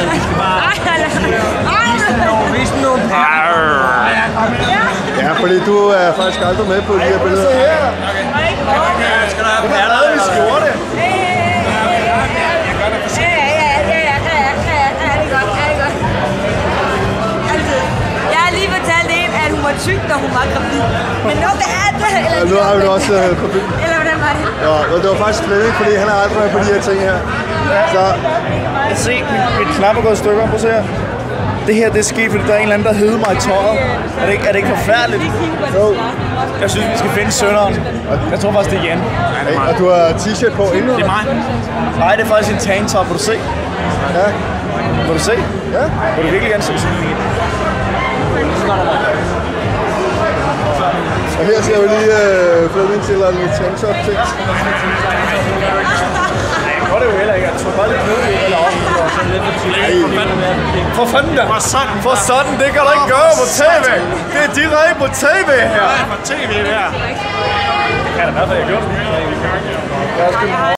interesseret. Vi skal bare vise nogle Ja, fordi du er faktisk aldrig med på de her billeder. Skal der have perler i skjorte? Jeg har lige fortalt en, at hun var tyk, da hun var gravid. Men nu det er det. Ja, nu har vi det også på film. Eller hvordan var det? Ja, og det var faktisk slet ikke, fordi han er aldrig med på de her ting her. Så Jeg se, mit knap er gået i stykker. Prøv at se her. Det her, det er sket, fordi der er en eller anden, der hedder mig i tøjet. Er det ikke forfærdeligt? jo. Jeg synes, vi skal finde sønderen. Jeg tror faktisk, det er Jan. Hey, og du har t-shirt på endnu. Det er mig. Nej, det er faktisk en tanktop. Vil du se? Ja. Vil du se? Ja. Vil du virkelig gerne se sådan en? Og her ser vi lige Flemming til at lade tanktop til. Det var det jo heller ikke. Jeg tror bare lidt ned i eller op. For fanden da. For sådan, det kan du ikke gøre på tv. Det er direkte på tv her. På tv her. Det kan da være, jeg gjorde det.